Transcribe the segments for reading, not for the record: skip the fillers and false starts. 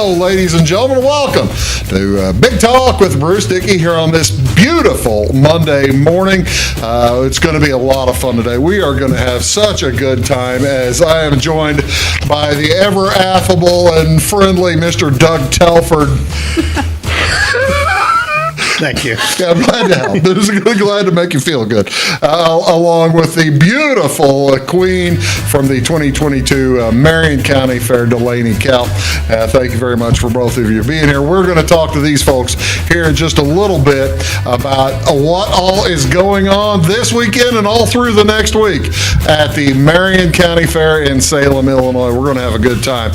Hello, ladies and gentlemen. Welcome to Big Talk with Bruce Dickey here on this beautiful Monday morning. It's going to be a lot of fun today. We are going to have such a good time as I am joined by the ever affable and friendly Mr. Doug Telford. Thank you. Yeah, I'm glad to help. This is glad to make you feel good. Along with the beautiful queen from the 2022 Marion County Fair, Delaney, Kell. Thank you very much for both of you being here. We're going to talk to these folks here in just a little bit about what all is going on this weekend and all through the next week at the Marion County Fair in Salem, Illinois. We're going to have a good time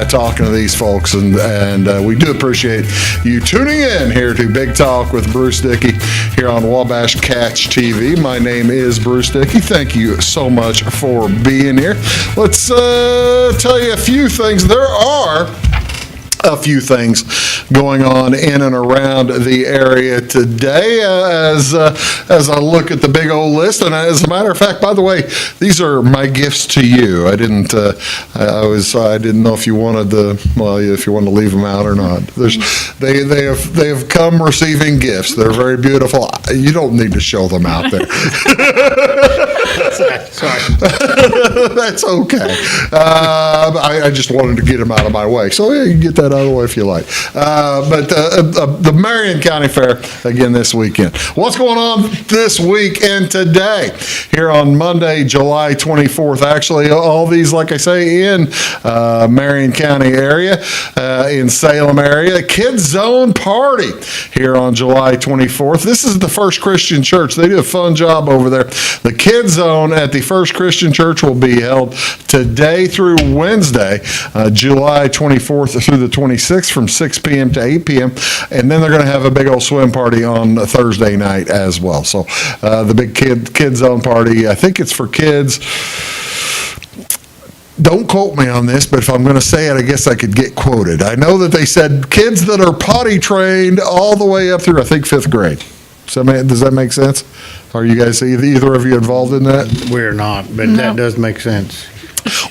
talking to these folks, and we do appreciate you tuning in here to Big Talk with Bruce Dickey here on Wabash Catch TV. My name is Bruce Dickey. Thank you so much for being here. Let's tell you a few things. There are a few things going on in and around the area today as I look at the big old list. And as a matter of fact, by the way, these are my gifts to you. I didn't know if you wanted if you wanted to leave them out or not. They have come receiving gifts. They're very beautiful. You don't need to show them out there. Sorry. That's okay. I just wanted to get them out of my way. So yeah, you can get that out of the way if you like. But the Marion County Fair, again, this weekend. What's going on this week and today? Here on Monday, July 24th. Actually, all these, like I say, in Marion County area, in Salem area. Kids Zone Party here on July 24th. This is the First Christian Church. They do a fun job over there. The Kids Zone at the First Christian Church will be held today through Wednesday, July 24th through the 26th from 6 p.m. to 8 p.m. And then they're going to have a big old swim party on Thursday night as well. So the big Kids Zone Party, I think it's for kids. Don't quote me on this, but if I'm going to say it, I guess I could get quoted. I know that they said kids that are potty trained all the way up through, I think, 5th grade. Does that make sense? Are you guys, either of you involved in that? We're not, but that does make sense.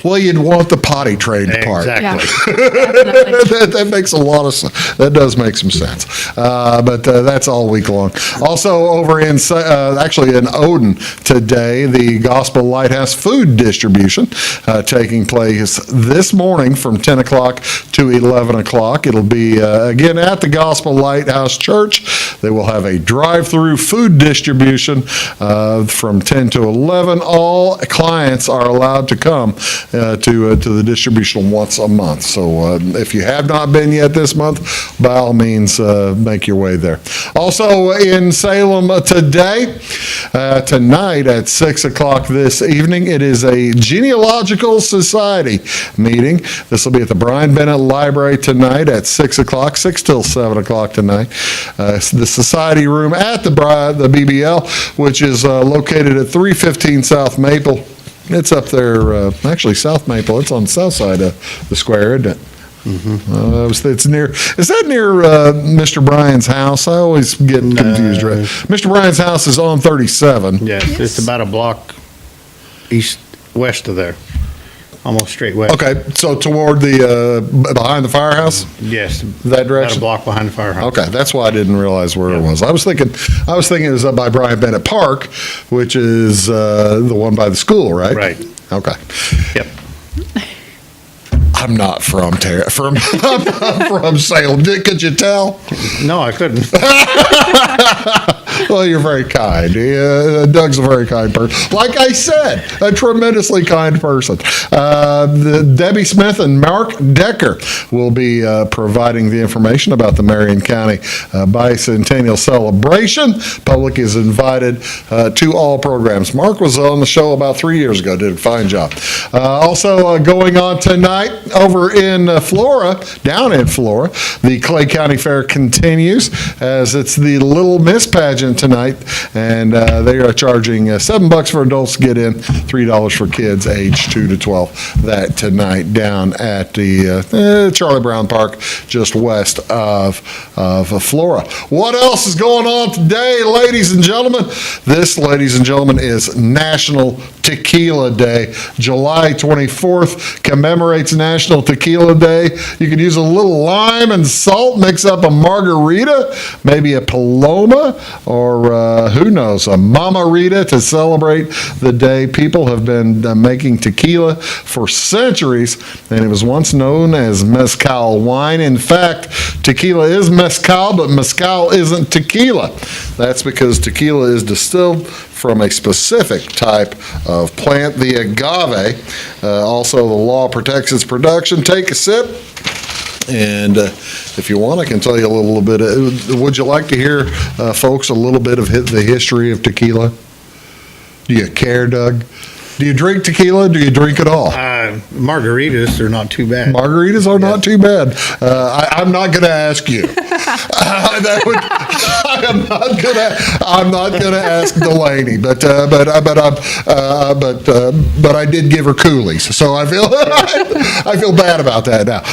Well, you'd want the potty trained part. Exactly. That makes a lot of sense. That does make some sense. But that's all week long. Also over in Odin today, the Gospel Lighthouse food distribution taking place this morning from 10 o'clock to 11 o'clock. It'll be, again, at the Gospel Lighthouse Church. They will have a drive-through food distribution from 10 to 11. All clients are allowed to come to the distribution once a month. So if you have not been yet this month, by all means, make your way there. Also in Salem today, tonight at 6 o'clock this evening, it is a Genealogical Society meeting. This will be at the Brian Bennett Library tonight at 6 o'clock, 6 till 7 o'clock tonight. The Society Room at the BBL, which is located at 315 South Maple. It's up there, actually South Maple. It's on the south side of the square, isn't it? Mm-hmm. It's near. Is that near Mr. Bryan's house? I always get confused. Right? Mr. Bryan's house is on 37. Yes, it's about a block west of there, almost straight west. Okay, so toward the behind the firehouse. Yes, that direction. About a block behind the firehouse. Okay, that's why I didn't realize where it was. I was thinking it was up by Brian Bennett Park, which is the one by the school, right? Right. Okay. Yep. I'm not from Salem. Could you tell? No, I couldn't. Well, you're very kind. Doug's a very kind person. Like I said, a tremendously kind person. Debbie Smith and Mark Decker will be providing the information about the Marion County Bicentennial Celebration. Public is invited to all programs. Mark was on the show about 3 years ago. Did a fine job. Also going on tonight over in down in Flora, the Clay County Fair continues as it's the Little Miss pageant event tonight, and they are charging $7 for adults to get in, $3 for kids age 2 to 12. That tonight down at the Charlie Brown Park, just west of Flora. What else is going on today, ladies and gentlemen? This, ladies and gentlemen, is National Tequila Day. July 24th commemorates National Tequila Day. You can use a little lime and salt, mix up a margarita, maybe a paloma, or who knows, a mamarita to celebrate the day. People have been making tequila for centuries, and it was once known as mezcal wine. In fact, tequila is mezcal, but mezcal isn't tequila. That's because tequila is distilled from a specific type of plant, the agave. Also, the law protects its production. Take a sip. And if you want, I can tell you a little bit. Would you like to hear, folks, a little bit of the history of tequila? Do you care, Doug? Do you drink tequila? Do you drink it all? Margaritas are not too bad. Margaritas are not too bad. I'm not going to ask you. I'm not going to ask Delaney, but I did give her coolies, so I feel I feel bad about that now.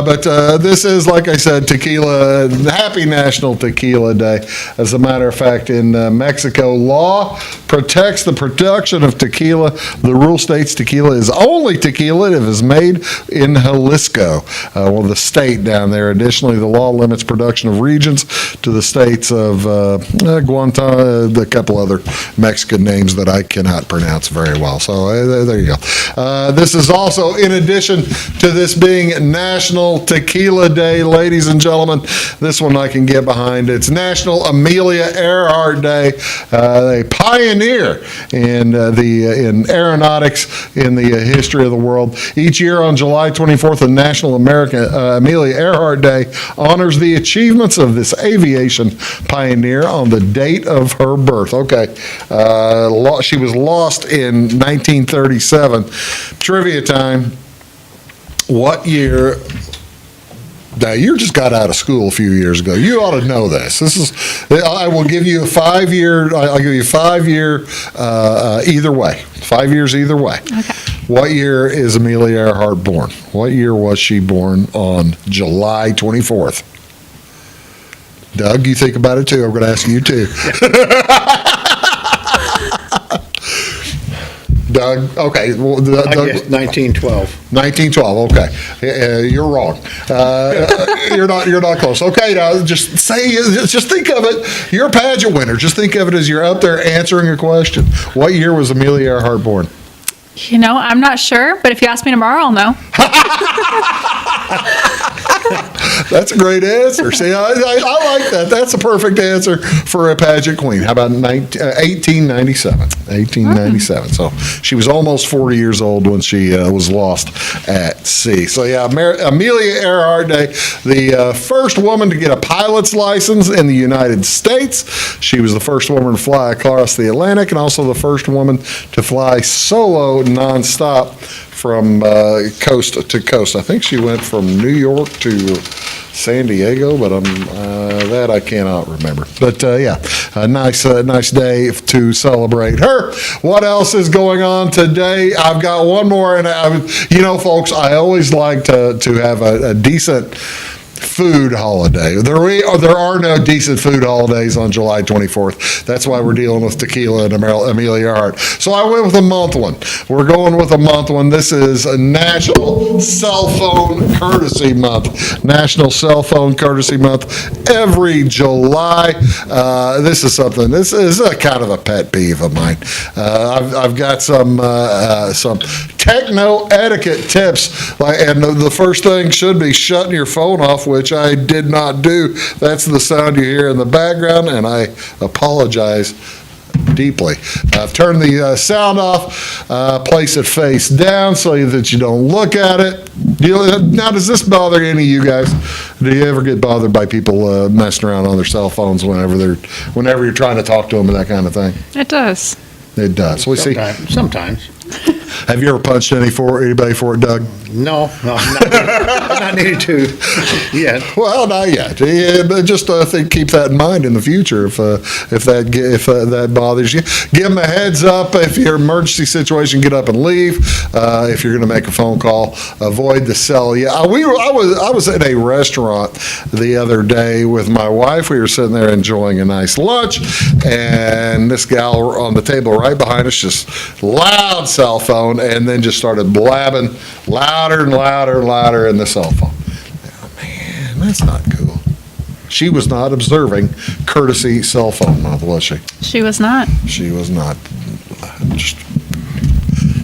But this is, like I said, tequila. Happy National Tequila Day. As a matter of fact, in Mexico, law protects the production of tequila. The rule states tequila is only tequila if it is made in Jalisco, the state down there. Additionally, the law limits production of regions to the states of Guantanamo, a couple other Mexican names that I cannot pronounce very well. So there you go. This is also, in addition to this being National Tequila Day, ladies and gentlemen, this one I can get behind. It's National Amelia Earhart Day, a pioneer in aeronautics in the history of the world. Each year on July 24th, the National Amelia Earhart Day honors the achievements of this aviation pioneer on the date of her birth. Okay, she was lost in 1937. Trivia time. What year? Now, you just got out of school a few years ago. You ought to know this. I will give you a 5-year, I'll give you 5-year either way. 5 years either way. Okay. What year is Amelia Earhart born? What year was she born on July 24th? Doug, you think about it too. I'm going to ask you too. Doug, okay. Well, I guess 1912. 1912. Okay, you're wrong. You're not close. Okay, now just think of it. You're a pageant winner. Just think of it as you're out there answering a question. What year was Amelia Earhart born? You know, I'm not sure, but if you ask me tomorrow, I'll know. That's a great answer. See, I like that. That's a perfect answer for a pageant queen. How about 1897? 1897. So she was almost 40 years old when she was lost at sea. So yeah, Amelia Earhart Day, the first woman to get a pilot's license in the United States. She was the first woman to fly across the Atlantic, and also the first woman to fly solo nonstop from coast to coast. I think she went from New York to San Diego, but that I cannot remember. But yeah, a nice day to celebrate her. What else is going on today? I've got one more, and folks, I always like to have a decent food holiday. There are no decent food holidays on July 24th. That's why we're dealing with tequila and Amelia Earhart. So I went with a month one. We're going with a month one. This is a National Cell Phone Courtesy Month. National Cell Phone Courtesy Month every July. This is a kind of a pet peeve of mine. I've got some techno etiquette tips, and the first thing should be shutting your phone off, which I did not do. That's the sound you hear in the background, and I apologize deeply. I've turned the sound off, place it face down so that you don't look at it. Now, does this bother any of you guys? Do you ever get bothered by people messing around on their cell phones whenever you're trying to talk to them and that kind of thing? It does. It does. We see. Sometimes. Have you ever punched anybody for it, Doug? No, I'm not needed to yet. Well, not yet. Yeah, but just I think keep that in mind in the future if that bothers you. Give them a heads up if your emergency situation. Get up and leave. If you're going to make a phone call, avoid the cell. Yeah, I was at a restaurant the other day with my wife. We were sitting there enjoying a nice lunch, and this gal on the table right behind us just loud cell phone, and then just started blabbing louder and louder and louder in the cell phone. Oh, man, that's not cool. She was not observing courtesy cell phone month, was she? She was not. She was not.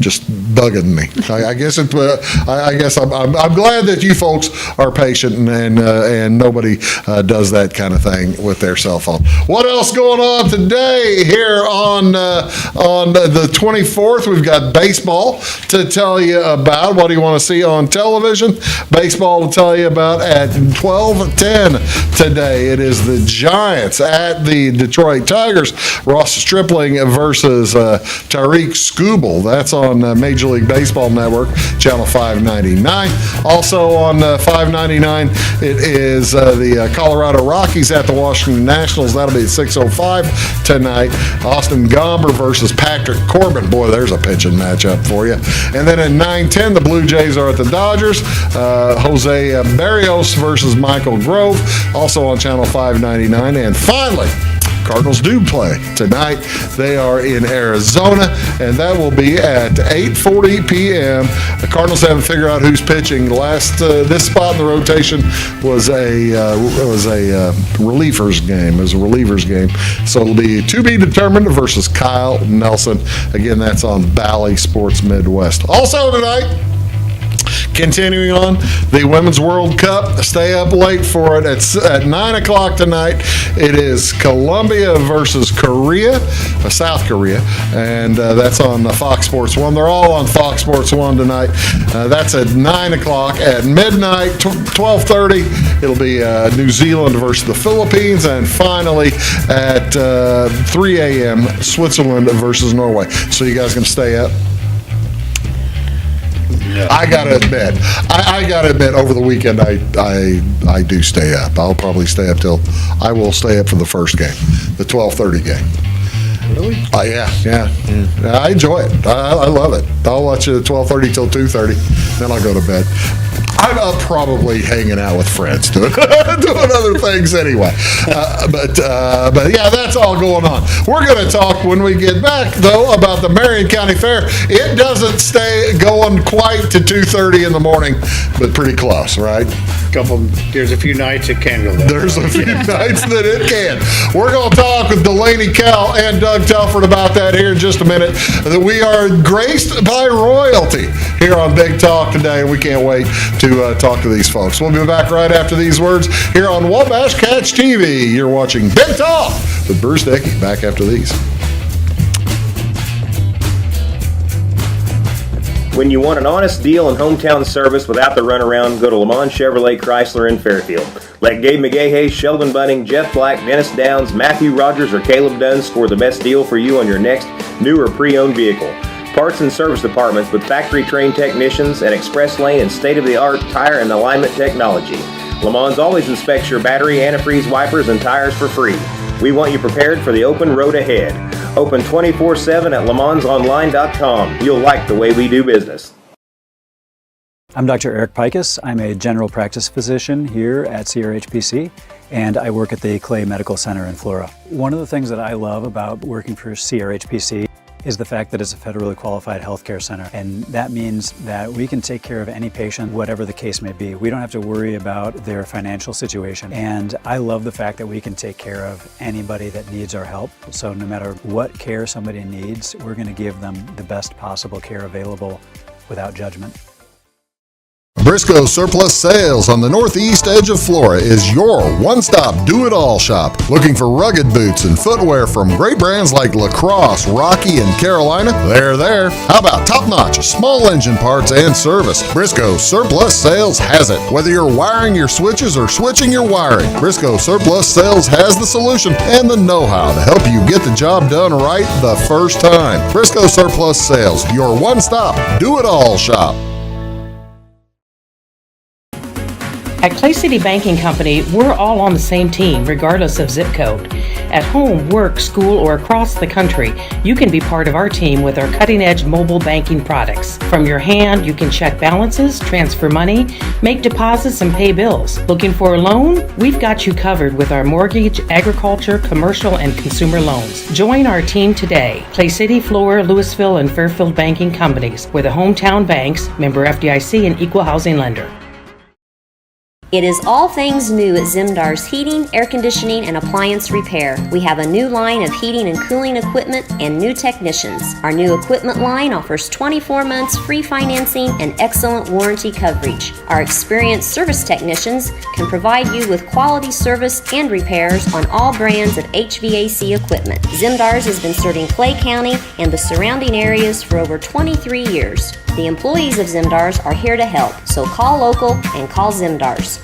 Just bugging me. I guess I'm glad that you folks are patient and nobody does that kind of thing with their cell phone. What else going on today here on the 24th? We've got baseball to tell you about. What do you want to see on television? Baseball to tell you about at 12:10 today. It is the Giants at the Detroit Tigers. Ross Stripling versus Tariq Skubal. That's on Major League Baseball Network, channel 599. Also on 599, it is the Colorado Rockies at the Washington Nationals. That'll be at 6:05 tonight. Austin Gomber versus Patrick Corbin. Boy, there's a pitching matchup for you. And then at 9:10, the Blue Jays are at the Dodgers. Jose Barrios versus Michael Grove, also on channel 599. And finally, Cardinals do play tonight. They are in Arizona, and that will be at 8:40 p.m. The Cardinals haven't figured out who's pitching. This spot in the rotation was a relievers game. It was a relievers game, so it'll be to be determined versus Kyle Nelson. Again, that's on Bally Sports Midwest. Also tonight, continuing on, the Women's World Cup. Stay up late for it at 9 o'clock tonight. It is Colombia versus South Korea, and that's on Fox Sports 1. They're all on Fox Sports 1 tonight. That's at 9 o'clock. At midnight, 12:30, it'll be New Zealand versus the Philippines, and finally at 3 a.m., Switzerland versus Norway. So you guys going to stay up? No. I gotta admit, over the weekend I do stay up. I'll probably stay up I will stay up for the first game, the 12:30 game. Really? Yeah. I enjoy it. I love it. I'll watch it at 12:30 till 2:30, then I'll go to bed. I'm up probably hanging out with friends doing other things anyway. But yeah, that's all going on. We're going to talk when we get back, though, about the Marion County Fair. It doesn't stay going quite to 2:30 in the morning, but pretty close, right? There's a few nights it can go there. There's a few nights that it can. We're going to talk with Delaney, Kell, and Doug Telford about that here in just a minute. That we are graced by royalty here on Big Talk today, and we can't wait to talk to these folks. We'll be back right after these words here on Wabash Catch TV. You're watching Big Talk with Bruce Dickey. Back after these. When you want an honest deal and hometown service without the runaround, go to Lamont Chevrolet Chrysler in Fairfield. Let Gabe McGahey, Sheldon Bunning, Jeff Black, Dennis Downs, Matthew Rogers, or Caleb Dunn score the best deal for you on your next new or pre-owned vehicle. Parts and service departments with factory-trained technicians and express lane and state-of-the-art tire and alignment technology. Lamont always inspects your battery, antifreeze, wipers, and tires for free. We want you prepared for the open road ahead. Open 24/7 at LaMonsOnline.com. You'll like the way we do business. I'm Dr. Eric Pikus. I'm a general practice physician here at CRHPC, and I work at the Clay Medical Center in Flora. One of the things that I love about working for CRHPC is the fact that it's a federally qualified healthcare center. And that means that we can take care of any patient, whatever the case may be. We don't have to worry about their financial situation. And I love the fact that we can take care of anybody that needs our help. So no matter what care somebody needs, we're going to give them the best possible care available without judgment. Briscoe Surplus Sales on the northeast edge of Flora is your one-stop do-it-all shop. Looking for rugged boots and footwear from great brands like Lacrosse, Rocky, and Carolina? They're there. How about top-notch small engine parts and service? Briscoe Surplus Sales has it. Whether you're wiring your switches or switching your wiring, Briscoe Surplus Sales has the solution and the know-how to help you get the job done right the first time. Briscoe Surplus Sales, your one-stop do-it-all shop. At Clay City Banking Company, we're all on the same team, regardless of zip code. At home, work, school, or across the country, you can be part of our team with our cutting-edge mobile banking products. From your hand, you can check balances, transfer money, make deposits, and pay bills. Looking for a loan? We've got you covered with our mortgage, agriculture, commercial, and consumer loans. Join our team today. Clay City, Flora, Louisville, and Fairfield Banking Companies. We're the hometown banks, member FDIC, and equal housing lender. It is all things new at Zimdar's Heating, Air Conditioning, and Appliance Repair. We have a new line of heating and cooling equipment and new technicians. Our new equipment line offers 24 months free financing and excellent warranty coverage. Our experienced service technicians can provide you with quality service and repairs on all brands of HVAC equipment. Zimdar's has been serving Clay County and the surrounding areas for over 23 years. The employees of Zimdar's are here to help, so call local and call Zimdar's.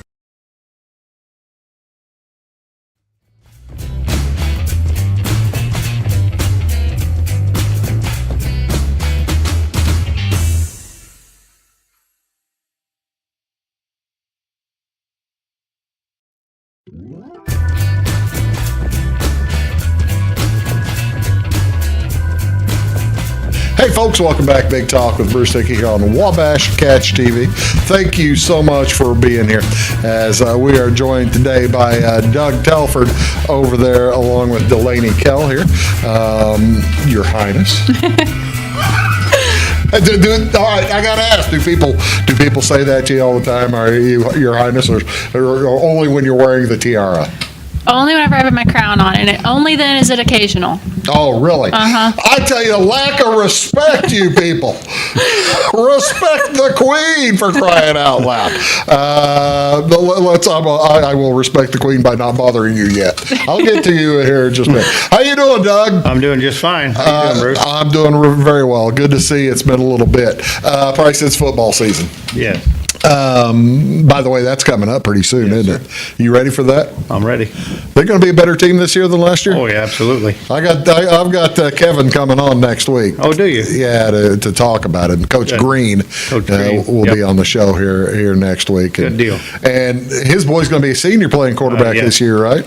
Hey folks, welcome back. Big Talk with Bruce Dickey here on Wabash Catch TV. Thank you so much for being here as we are joined today by Doug Telford over there along with Delaney Kell here. Your Highness. All right, I gotta ask, do people say that to you all the time? Are you Your Highness, or only when you're wearing the tiara? Only whenever I have my crown on, and only then is it occasional. Oh, really? Uh-huh. I tell you, lack of respect, you people. Respect the Queen, for crying out loud. I will respect the Queen by not bothering you yet. I'll get to you here in just a minute. How you doing, Doug? I'm doing just fine. How you doing, Bruce? I'm doing very well. Good to see you. It's been a little bit. Probably since football season. Yeah. By the way, that's coming up pretty soon, isn't it? You ready for that? I'm ready. They're going to be a better team this year than last year? Oh, yeah, absolutely. I've got Kevin coming on next week. Oh, do you? Yeah, to talk about it. Coach Good. Green, Coach Green. will be on the show here next week. Good deal. And his boy's going to be a senior playing quarterback yeah. this year, right?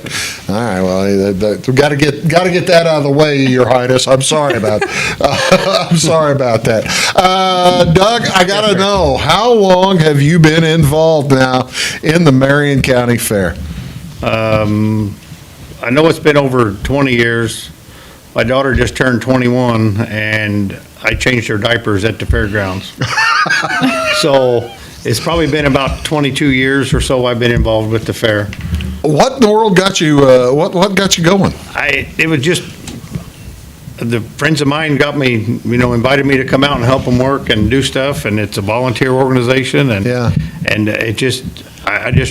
All right. Well, we got to get that out of the way, Your Highness. I'm sorry about that. Doug, I got to know, how long have you been involved now in the Marion County Fair? I know it's been over 20 years. My daughter just turned 21, and I changed her diapers at the fairgrounds. So it's probably been about 22 years or so I've been involved with the fair. What in the world got you? What got you going? It was just the friends of mine got me, invited me to come out and help them work and do stuff, and it's a volunteer organization, and Yeah. and I just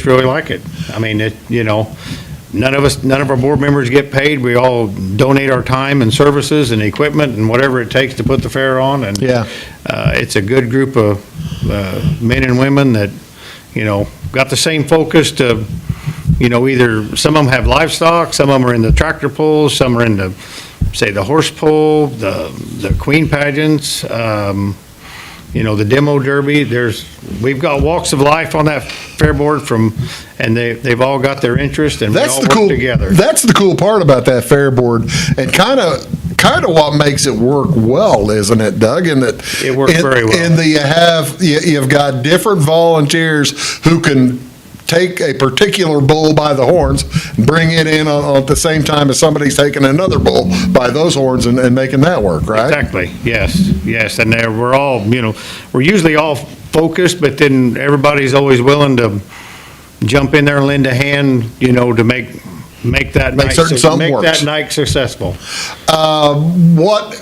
really like it. I mean, none of our board members get paid. We all donate our time and services and equipment and whatever it takes to put the fair on, and Yeah. it's a good group of men and women that got the same focus to either some of them have livestock, some of them are in the tractor pulls, some are in the horse pull, the queen pageants, the demo derby. We've got walks of life on that fair board and they've all got their interest, and we all work together. That's the cool part about that fair board, and kind of what makes it work well, isn't it, Doug? In that It works very well. And you've got different volunteers who can take a particular bull by the horns, bring it in at the same time as somebody's taking another bull by those horns and making that work, right? Exactly, yes, and we're all, we're usually all focused, but then everybody's always willing to jump in there and lend a hand, to make make that Make night, certain something make works. that night successful.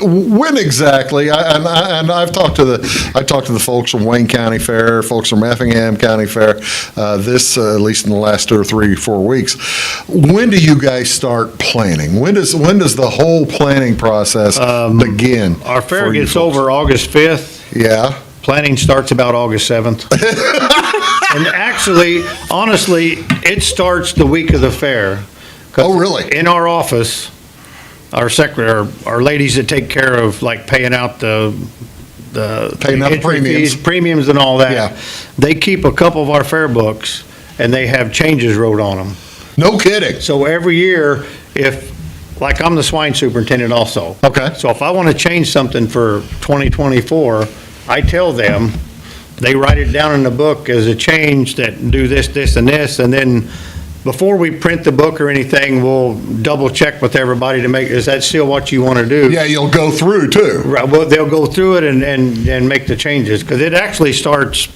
When exactly? And I've talked to the folks from Wayne County Fair, folks from Effingham County Fair. At least in the last 2 or 3, 4 weeks. When do you guys start planning? When does the whole planning process begin? Our fair for you gets folks? over August 5th. Yeah. Planning starts about August 7th. And actually, honestly, it starts the week of the fair. 'Cause Oh, really? In our office, our secretary, our ladies that take care of, like, paying out the Paying out the entry premiums. fees, premiums and all that. Yeah. They keep a couple of our fair books, and they have changes wrote on them. No kidding. So every year, like, I'm the swine superintendent also. Okay. So if I want to change something for 2024, I tell them, they write it down in the book as a change that do this, this, and this, and then before we print the book or anything, we'll double check with everybody to make, is that still what you want to do? Yeah, you'll go through too. Right, well, they'll go through it and make the changes, because it actually starts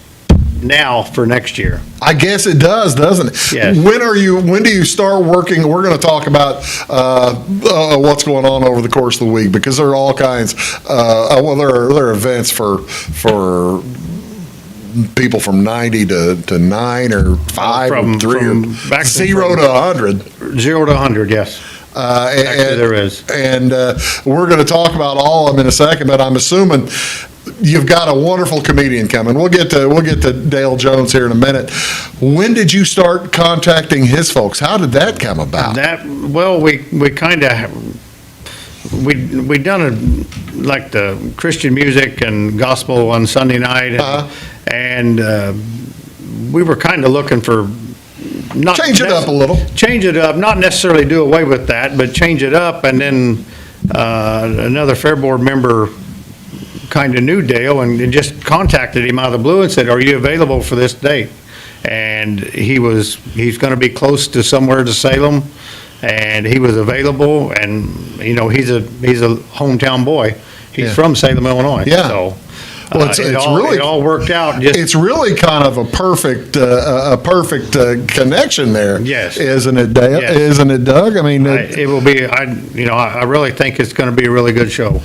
now for next year. I guess it does, doesn't it? Yes. When do you start working? We're going to talk about what's going on over the course of the week, because there are all kinds, there are events for people from 90 to 9 or 5 or 3 or back 0 to 100. 0 to 100, yes. Actually, there is. And we're going to talk about all of them in a second, but I'm assuming you've got a wonderful comedian coming. We'll get to Dale Jones here in a minute. When did you start contacting his folks? How did that come about? Well, we kind of, we done like the Christian music and gospel on Sunday night, and we were kind of looking for not Change it up a little. Change it up, not necessarily do away with that, but change it up. And then another Fair Board member kind of knew Dale and just contacted him out of the blue and said, "Are you available for this date?" And he's going to be close to somewhere to Salem, and he was available. And he's a hometown boy. He's Yeah. from Salem, Illinois. Yeah. So Well, it all worked out. It's really kind of a perfect connection there. Yes. Isn't it, Dale? Yes. Isn't it, Doug? I mean, It will be. I really think it's going to be a really good show.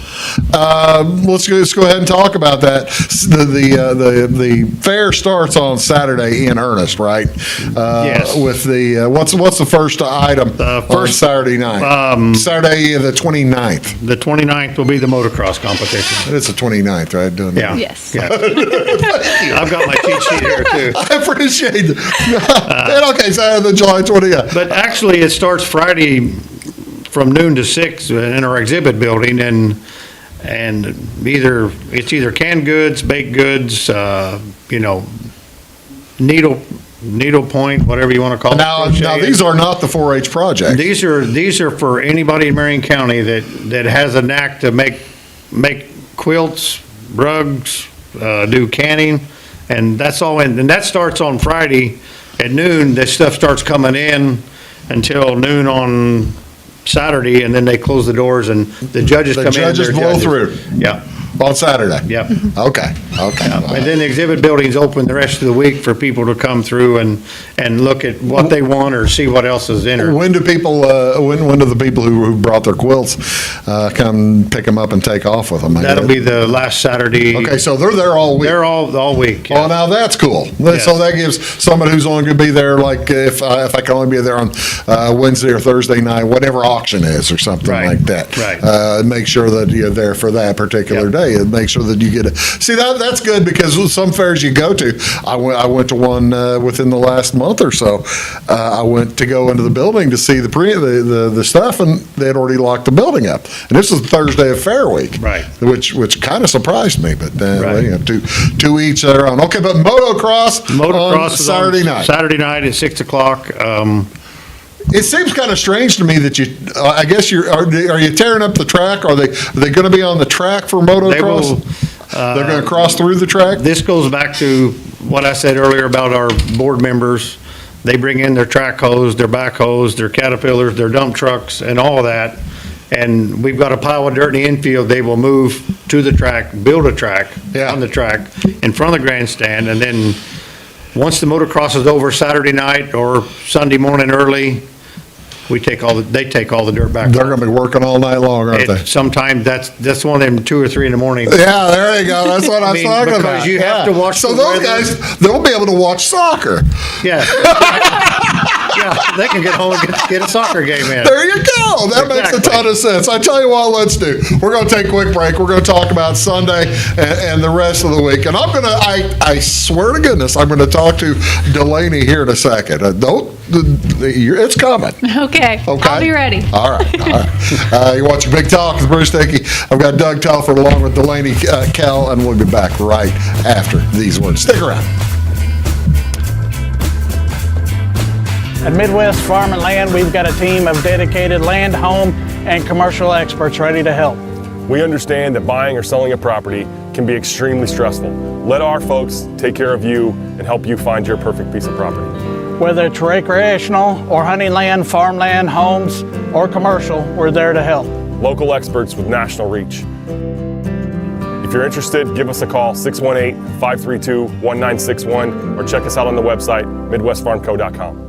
let's go ahead and talk about that. The fair starts on Saturday in earnest, right? Yes. With the what's the first item? The on first- Saturday night. Saturday the 29th. The 29th will be the motocross competition. It's the 29th, right? Doesn't it? Yeah. Yes. Yeah. I've got my cheat sheet here too. I appreciate it. Okay, Saturday, July 20th. But actually, it starts Friday from noon to 6 in our exhibit building, and it's either canned goods, baked goods, needle point, whatever you want to call it. Now crochet. these are not the 4-H projects. These are for anybody in Marion County that has a knack to make quilts, rugs, do canning, and that's all. And that starts on Friday at noon. That stuff starts coming in until noon on Saturday, and then they close the doors and the judges The come in. and judges they're blow through. Yeah. On Saturday? Yep. Okay. And then the exhibit building's open the rest of the week for people to come through and look at what they want or see what else is in it. When do people, when do the people who brought their quilts come pick them up and take off with them? That'll be the last Saturday. Okay, so they're there all week. They're all week. Oh, now that's cool. Yes. So that gives somebody who's only going to be there, like if I can only be there on Wednesday or Thursday night, whatever auction is or something Right, like that. right. Make sure that you're there for that particular Yep. day, and make sure that you get it. See, that's good, because with some fairs you go to, I went to one within the last month or so. I went to go into the building to see the stuff, and they had already locked the building up. And this was the Thursday of Fair Week. Right. Which kind of surprised me, but Right. to each their own. Okay, but motocross Motocross on is Saturday night. Saturday night at 6 o'clock. It seems kind of strange to me that you, I guess are you tearing up the track? Are they going to be on the track for motocross? They're going to cross through the track? This goes back to what I said earlier about our board members. They bring in their track hose, their backhoes, their Caterpillars, their dump trucks, and all that. And we've got a pile of dirt in the infield. They will move to the track, build a track Yeah. on the track in front of the grandstand. And then once the motocross is over Saturday night or Sunday morning early, they take all the dirt back. They're going to be working all night long, aren't they? Sometimes that's one of them 2 or 3 in the morning. Yeah, there you go. That's what I'm mean, talking because about. you have to watch So the those weather. guys, they'll be able to watch soccer. Yeah. Yeah, they can get home and get a soccer game in. There you go. That makes a ton of sense. I tell you what, let's do. We're going to take a quick break. We're going to talk about Sunday and the rest of the week. And I'm going to, I swear to goodness, I'm going to talk to Delaney here in a second. It's coming. Okay. Okay. I'll be ready. All right. All right. You're watching Big Talk with Bruce Dickey. I've got Doug Telford along with Delaney, Kell, and we'll be back right after these words. Stick around. At Midwest Farm and Land, we've got a team of dedicated land, home, and commercial experts ready to help. We understand that buying or selling a property can be extremely stressful. Let our folks take care of you and help you find your perfect piece of property. Whether it's recreational or hunting land, farmland, homes, or commercial, we're there to help. Local experts with national reach. If you're interested, give us a call, 618-532-1961, or check us out on the website, MidwestFarmCo.com.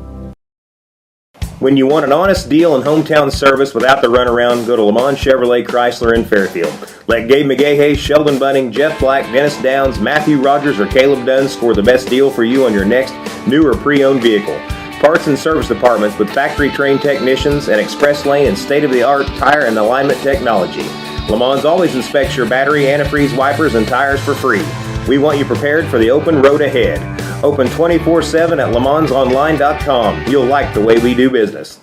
When you want an honest deal and hometown service without the runaround, go to Lamont Chevrolet Chrysler in Fairfield. Let Gabe McGahey, Sheldon Bunning, Jeff Black, Dennis Downs, Matthew Rogers, or Caleb Dunn score the best deal for you on your next new or pre-owned vehicle. Parts and service departments with factory-trained technicians and express lane and state-of-the-art tire and alignment technology. Lamont's always inspects your battery, antifreeze, wipers, and tires for free. We want you prepared for the open road ahead. Open 24/7 at LaMonsOnline.com. You'll like the way we do business.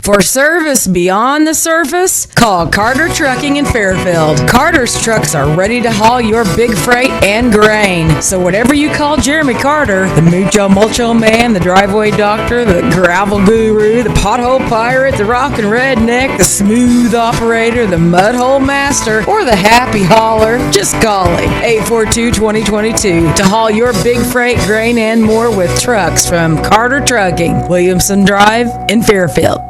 For service beyond the surface, call Carter Trucking in Fairfield. Carter's trucks are ready to haul your big freight and grain. So whatever you call Jeremy Carter, the Mucho Mulcho Man, the driveway doctor, the gravel guru, the pothole pirate, the rockin' redneck, the smooth operator, the mudhole master, or the happy hauler, just call him. 842-2022 to haul your big freight, grain, and more with trucks from Carter Trucking, Williamson Drive in Fairfield.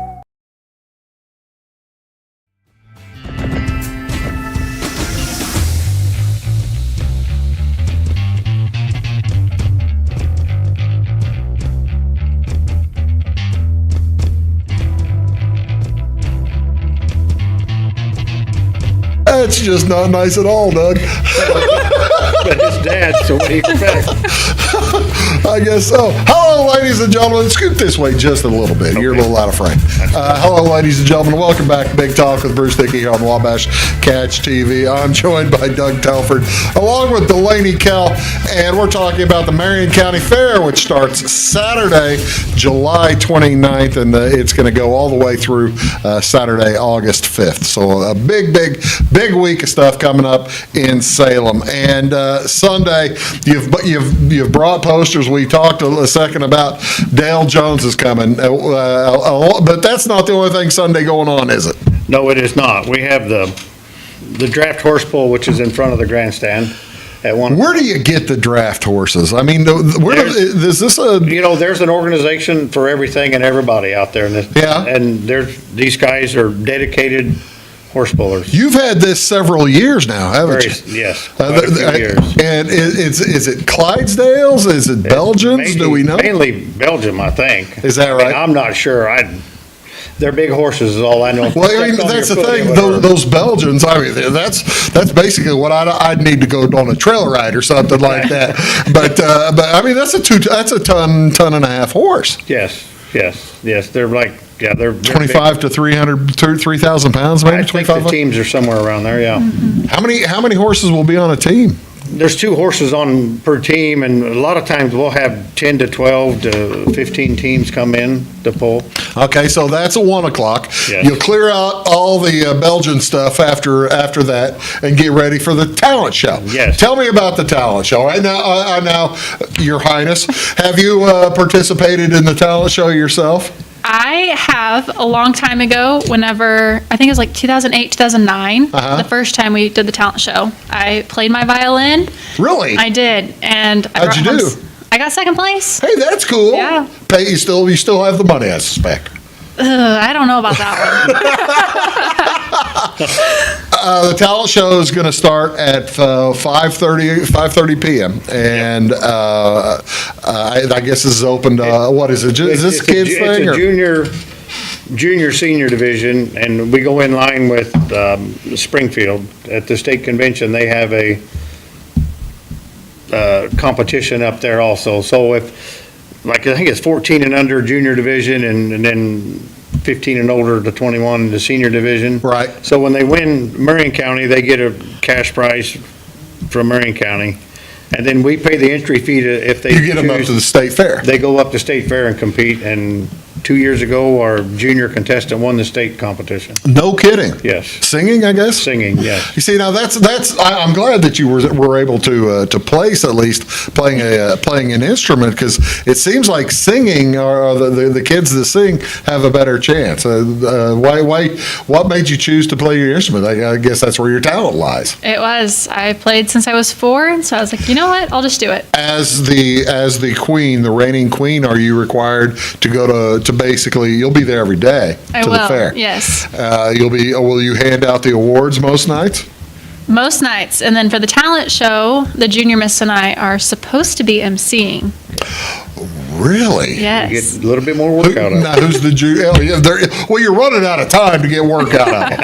That's just not nice at all, Doug. But his dad, so what do you expect? I guess so. Hello, ladies and gentlemen. Scoot this way just a little bit. You're a little out of frame. Hello, ladies and gentlemen. Welcome back to Big Talk with Bruce Dickey here on Wabash Catch TV. I'm joined by Doug Telford, along with Delaney, Kell, and we're talking about the Marion County Fair, which starts Saturday, July 29th, and it's going to go all the way through Saturday, August 5th. So a big week of stuff coming up in Salem. And Sunday, you've brought posters. We talked a second about Dale Jones is coming, but that's not the only thing Sunday going on, is it? No, it is not. We have the draft horse pull, which is in front of the grandstand. At one. Where do you get the draft horses? I mean, is this a... there's an organization for everything and everybody out there. And these guys are dedicated horse pullers. You've had this several years now, haven't you? Yes, quite a few years. And is it Clydesdales? Is it Belgians? Do we know? Mainly Belgium, I think. Is that right? I'm not sure. They're big horses is all I know. Well, I mean, that's the thing. Those Belgians, I mean, that's basically what I'd need to go on a trail ride or something like that. But I mean, that's a ton and a half horse. Yes. They're like, they're 25 to 3,000 pounds, maybe. I think the teams are somewhere around there. Yeah. Mm-hmm. How many horses will be on a team? There's 2 horses on per team, and a lot of times we'll have 10 to 12 to 15 teams come in to pull. Okay, so that's at 1 o'clock. Yes. You'll clear out all the Belgian stuff after that and get ready for the talent show. Yes. Tell me about the talent show. Right now, Your Highness, have you participated in the talent show yourself? I have a long time ago, whenever, I think it was like 2008, 2009, the first time we did the talent show. I played my violin. Really? I did. And I How'd you brought do? home I got second place. Hey, that's cool. Yeah. You still have the money, I suspect. I don't know about that one. The talent show is going to start at 5:30 p.m. and I guess this is open to what is it? Is this kids thing? It's a junior, senior division, and we go in line with Springfield at the state convention. They have a competition up there also. So if, like, I think it's 14 and under junior division, and then 15 and older to 21 in the senior division. Right. So when they win Marion County, they get a cash prize from Marion County. And then we pay the entry fee to, if they You get them up to the state fair. they go up to state fair and compete. And 2 years ago, our junior contestant won the state competition. No kidding. Yes. Singing, I guess? Singing, yes. You see, now I'm glad that you were able to place, at least playing an instrument, because it seems like singing, or the kids that sing have a better chance. What made you choose to play your instrument? I guess that's where your talent lies. It was. I played since I was 4, and so I was like, you know what? I'll just do it. As the queen, the reigning queen, are you required to go to basically, you'll be there every day I to will. the fair? Yes. Will you hand out the awards most nights? Most nights. And then for the talent show, the junior miss and I are supposed to be emceeing. Really? You Yes. get a little bit more work out of it. Now, who's the junior? Well, you're running out of time to get work out of it.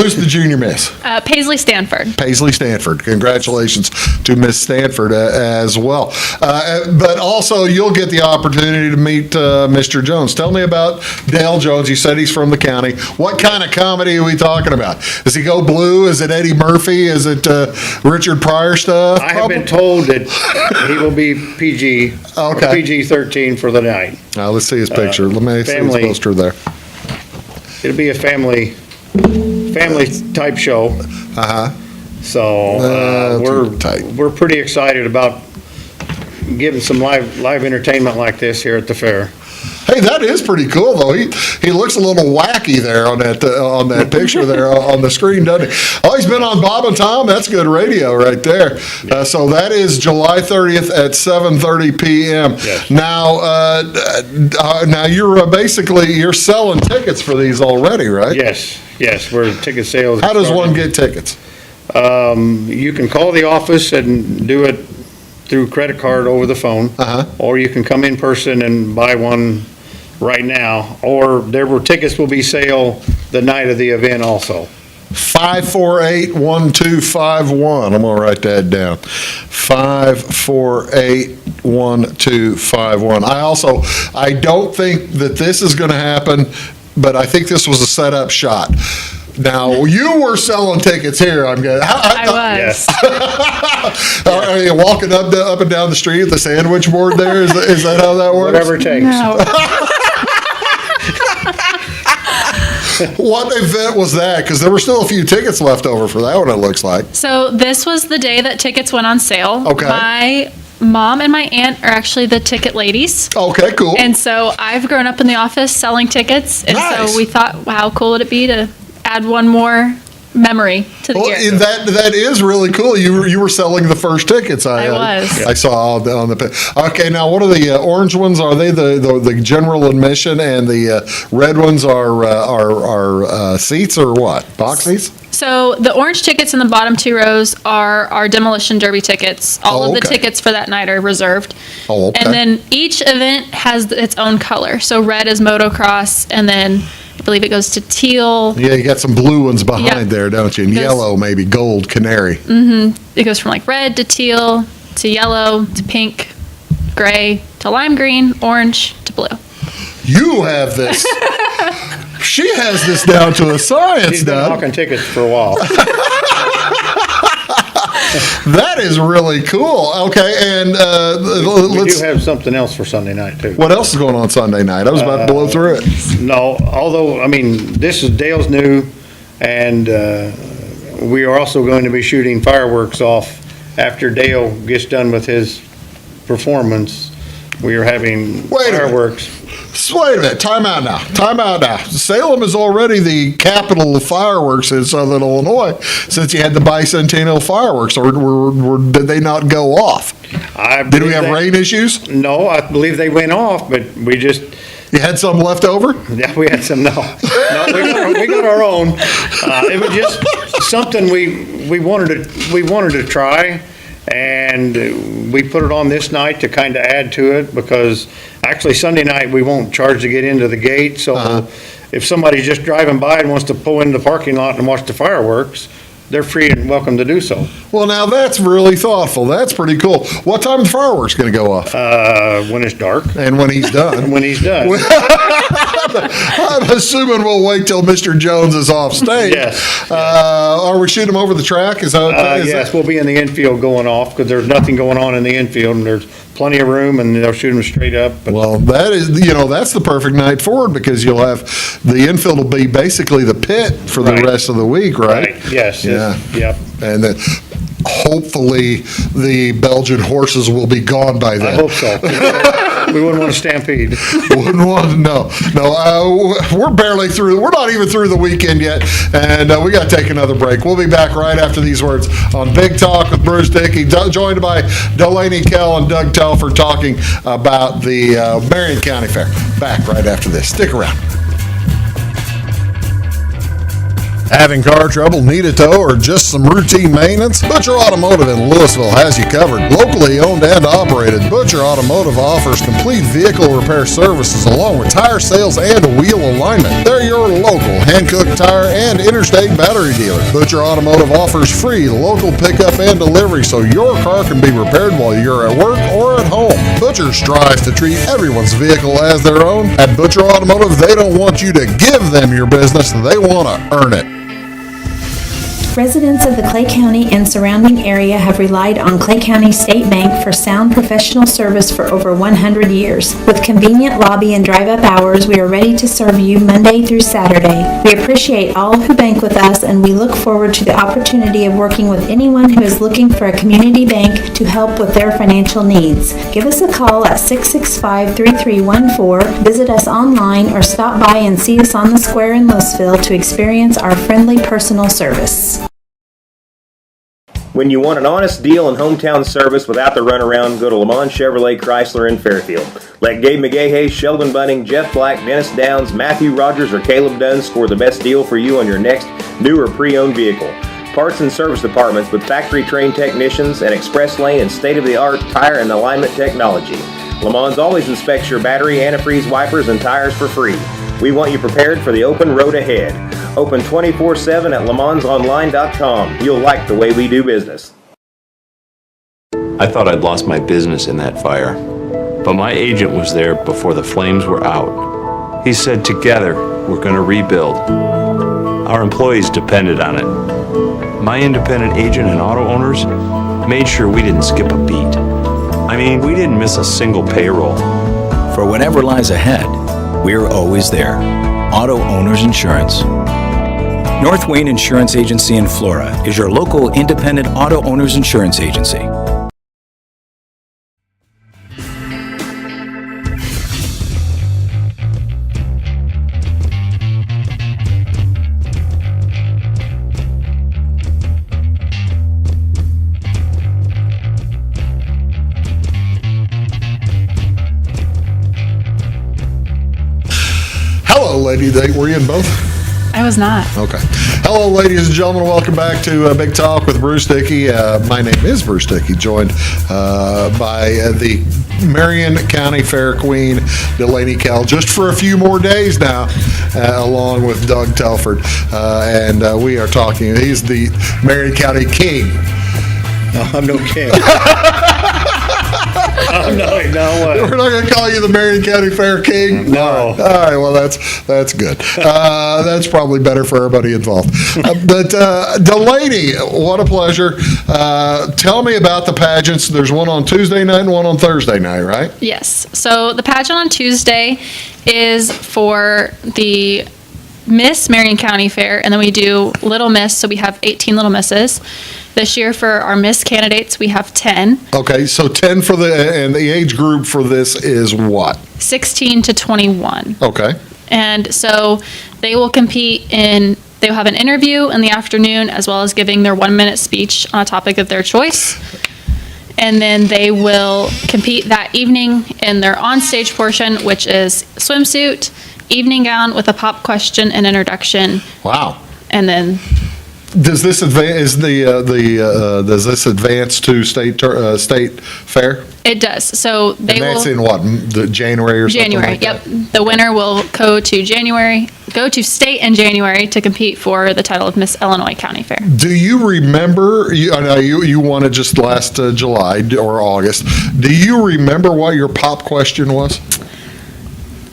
Who's the junior miss? Paisley Stanford. Paisley Stanford. Congratulations to Miss Stanford as well. But also, you'll get the opportunity to meet Mr. Jones. Tell me about Dale Jones. You said he's from the county. What kind of comedy are we talking about? Does he go blue? Is it Eddie Murphy? Is it Richard Pryor stuff? I have been told that he will be PG, or Okay. PG-13 for the night. Let's see his picture. Let me see his family. poster there. It'll be a family type show. Uh-huh. So too tight. we're pretty excited about giving some live entertainment like this here at the fair. Hey, that is pretty cool, though. He looks a little wacky there on that picture there on the screen, doesn't he? Oh, he's been on Bob and Tom. That's good radio right there. So that is July 30th at 7:30 p.m. Yes. Now you're selling tickets for these already, right? Yes, we're ticket sales. How does one get tickets? You can call the office and do it through credit card over the phone. Or you can come in person and buy one right now, or tickets will be sale the night of the event also. 548-1251. I'm gonna write that down. 548-1251. I don't think that this is gonna happen, but I think this was a setup shot. Now, you were selling tickets here, I'm good. I was. Yes. Are you walking up and down the street with the sandwich board there? Is that how that works? Whatever it takes. No. What event was that? Because there were still a few tickets left over for that one, it looks like. So this was the day that tickets went on sale. Okay. My mom and my aunt are actually the ticket ladies. Okay, cool. And so I've grown up in the office selling tickets. And Nice. so we thought, how cool would it be to add one more memory to the Well, year? that is really cool. You were selling the first tickets. I was. I saw on the. Okay, now what are the orange ones? Are they the general admission, and the red ones are seats or what? Box seats? So the orange tickets in the bottom 2 rows are our demolition derby tickets. All of the okay. tickets for that night are reserved. Oh, okay. And then each event has its own color. So red is motocross, and then I believe it goes to teal. Yeah, you got some blue ones behind Yep. there, don't you? And Goes- yellow, maybe gold, canary. It goes from like red to teal to yellow to pink, gray to lime green, orange to blue. You have this. She has this down to a science, She's been Doug. hawking tickets for a while. That is really cool. Okay, and We let's. do have something else for Sunday night too. What else is going on Sunday night? I was about to blow through it. No, although, I mean, this is Dale's new, and we are also going to be shooting fireworks off after Dale gets done with his performance. We are having Wait a minute. fireworks. So wait a minute, time out now. Salem is already the capital of fireworks in Southern Illinois since you had the bicentennial fireworks, or did they not go off? Did we have rain issues? No, I believe they went off, but we just, You had some left over? yeah, we had some, no, we got our own. It was just something we wanted to try, and we put it on this night to kind of add to it, because actually Sunday night, we won't charge to get into the gate, so if somebody's just driving by and wants to pull into the parking lot and watch the fireworks, they're free and welcome to do so. Well, now that's really thoughtful. That's pretty cool. What time are the fireworks going to go off? When it's dark. And when he's done? When he's done. I'm assuming we'll wait till Mr. Jones is off stage. Yes. Are we shooting them over the track? Yes, we'll be in the infield going off, because there's nothing going on in the infield, and there's plenty of room, and they'll shoot them straight up. Well, that is, that's the perfect night forward, because you'll have, the infield will be basically the pit for the rest of the week, right? Yes. Yeah. Yep. And then hopefully the Belgian horses will be gone by then. I hope so. We wouldn't want to stampede. Wouldn't want to, no. We're barely through, we're not even through the weekend yet, and we got to take another break. We'll be back right after these words on Big Talk with Bruce Dickey, joined by Delaney, Kell, and Doug Telford, talking about the Marion County Fair. Back right after this. Stick around. Having car trouble, need a tow, or just some routine maintenance? Butcher Automotive in Louisville has you covered. Locally owned and operated, Butcher Automotive offers complete vehicle repair services along with tire sales and wheel alignment. They're your local Hankook tire and interstate battery dealer. Butcher Automotive offers free local pickup and delivery so your car can be repaired while you're at work or at home. Butcher strives to treat everyone's vehicle as their own. At Butcher Automotive, they don't want you to give them your business, they want to earn it. Residents of the Clay County and surrounding area have relied on Clay County State Bank for sound professional service for over 100 years. With convenient lobby and drive-up hours, we are ready to serve you Monday through Saturday. We appreciate all who bank with us, and we look forward to the opportunity of working with anyone who is looking for a community bank to help with their financial needs. Give us a call at 665-3314, visit us online, or stop by and see us on the square in Louisville to experience our friendly personal service. When you want an honest deal and hometown service without the runaround, go to Lamont Chevrolet Chrysler in Fairfield. Let Gabe McGahey, Sheldon Bunning, Jeff Black, Dennis Downs, Matthew Rogers, or Caleb Dunn score the best deal for you on your next new or pre-owned vehicle. Parts and service departments with factory-trained technicians and express lane and state-of-the-art tire and alignment technology. Lamont's always inspects your battery, antifreeze, wipers, and tires for free. We want you prepared for the open road ahead. Open 24/7 at LaMonsOnline.com. You'll like the way we do business. I thought I'd lost my business in that fire, but my agent was there before the flames were out. He said, together, we're going to rebuild. Our employees depended on it. My independent agent and auto owners made sure we didn't skip a beat. I mean, we didn't miss a single payroll. For whatever lies ahead, we're always there. Auto Owners Insurance. North Wayne Insurance Agency in Flora is your local independent auto owners insurance agency. Hello, lady. Were you in both? I was not. Okay. Hello, ladies and gentlemen. Welcome back to Big Talk with Bruce Dickey. My name is Bruce Dickey, joined by the Marion County Fair Queen, Delaney Kell, just for a few more days now, along with Doug Telford. And we are talking, he's the Marion County King. No, I'm no king. Oh, no, what? We're not going to call you the Marion County Fair King? No. All right, well, that's good. That's probably better for everybody involved. But Delaney, what a pleasure. Tell me about the pageants. There's one on Tuesday night and one on Thursday night, right? Yes. So the pageant on Tuesday is for the Miss Marion County Fair, and then we do Little Miss, so we have 18 Little Misses. This year for our Miss candidates, we have 10, Okay, so 10 and the age group for this is what? 16 to 21. Okay. And so they will they'll have an interview in the afternoon as well as giving their 1-minute speech on a topic of their choice. And then they will compete that evening in their onstage portion, which is swimsuit, evening gown with a pop question and introduction. Wow. And then Does this advance to state fair? it does. So they And that's will. in what, the January or something January, like that? yep. The winner will go to state in January to compete for the title of Miss Illinois County Fair. Do you remember, I know you won it just last July or August. Do you remember what your pop question was?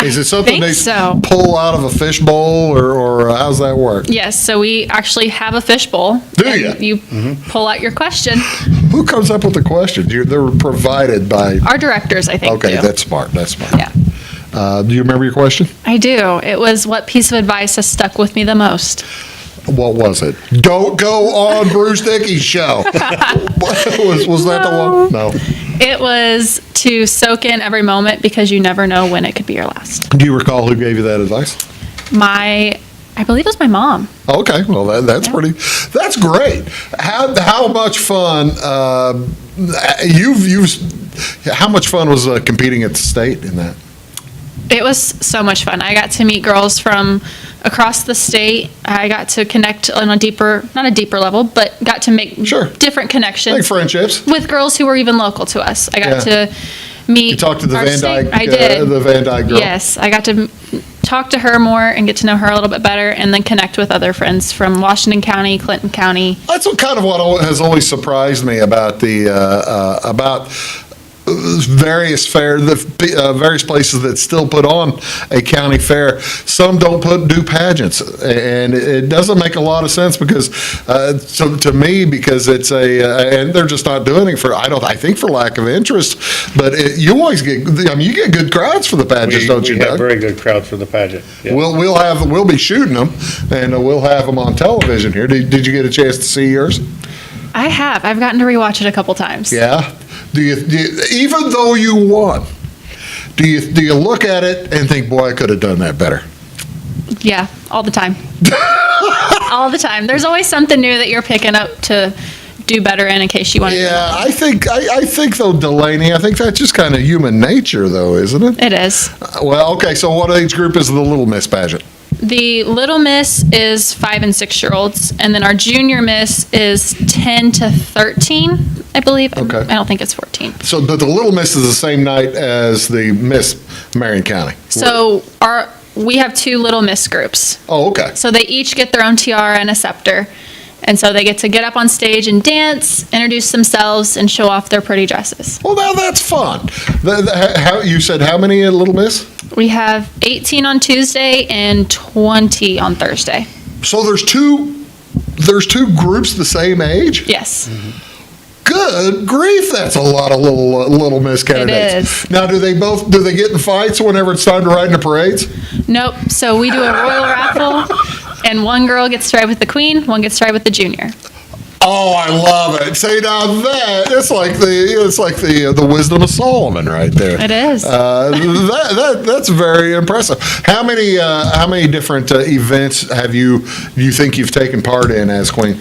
Is it something think they so. pull out of a fishbowl or how's that work? Yes, so we actually have a fishbowl. Do and ya? You pull out your question. Who comes up with the questions? They're provided by, Our directors, I think, okay, do. that's smart, that's smart. Yeah. Do you remember your question? I do. It was, what piece of advice has stuck with me the most? What was it? Don't go on Bruce Dickey's show. was that the one? No. It was to soak in every moment because you never know when it could be your last. Do you recall who gave you that advice? I believe it was my mom. Okay, well, that's that's great. How much fun, how much fun was competing at the state in that? It was so much fun. I got to meet girls from across the state. I got to connect on not a deeper level, but got to make different connections. Like friendships. With girls who were even local to us. I got to meet. You talked to the our Van state- Dyke, I did. the Van Dyke girl. Yes, I got to talk to her more and get to know her a little bit better, and then connect with other friends from Washington County, Clinton County. That's what has always surprised me about about various various places that still put on a county fair. Some don't do pageants, and it doesn't make a lot of sense because to me, because it's and they're just not doing it I think for lack of interest. But you always get you get good crowds for the pageants, don't you, We have Doug? very good crowds for the pageant. Yeah. We'll be shooting them, and we'll have them on television here. Did you get a chance to see yours? I have. I've gotten to rewatch it a couple times. Yeah. Do you even though you won, do you look at it and think, boy, I could have done that better? Yeah, all the time. All the time. There's always something new that you're picking up to do better in case you want to. Yeah, I think though, Delaney, I think that's just kind of human nature, though, isn't it? It is. Well, okay. So, what age group is the Little Miss pageant? The Little Miss is 5 and 6-year-olds, and then our Junior Miss is 10 to 13, I believe. Okay. I don't think it's 14. So, but the Little Miss is the same night as the Miss Marion County. So we have 2 Little Miss groups. Oh, okay. So they each get their own tiara and a scepter. And so they get to get up on stage and dance, introduce themselves, and show off their pretty dresses. Well, now that's fun. You said how many at Little Miss? We have 18 on Tuesday and 20 on Thursday. So there's two groups the same age? Yes. Good grief, that's a lot of little Miss candidates. It is. Now, do they get in fights whenever it's time to ride in the parades? Nope. So we do a royal raffle, and one girl gets to ride with the queen, one gets to ride with the junior. Oh, I love it. See, now it's like the wisdom of Solomon right there. It is. That's very impressive. How many different events do you think you've taken part in as queen?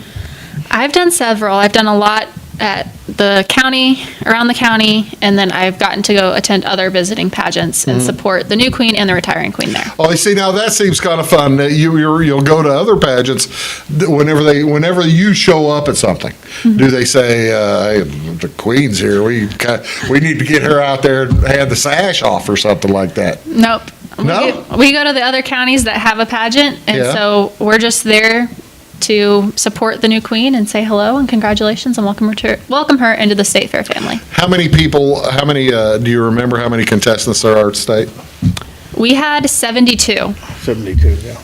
I've done several. I've done a lot at the county, around the county, and then I've gotten to go attend other visiting pageants and support the new queen and the retiring queen there. Oh, you see, now that seems kind of fun. You'll go to other pageants whenever you show up at something. Do they say, hey, the queen's here, we need to get her out there and have the sash off or something like that? Nope. No? We go to the other counties that have a pageant, and so we're just there to support the new queen and say hello and congratulations and welcome her into the State Fair family. How many do you remember how many contestants there are at state? We had 72 72, yeah.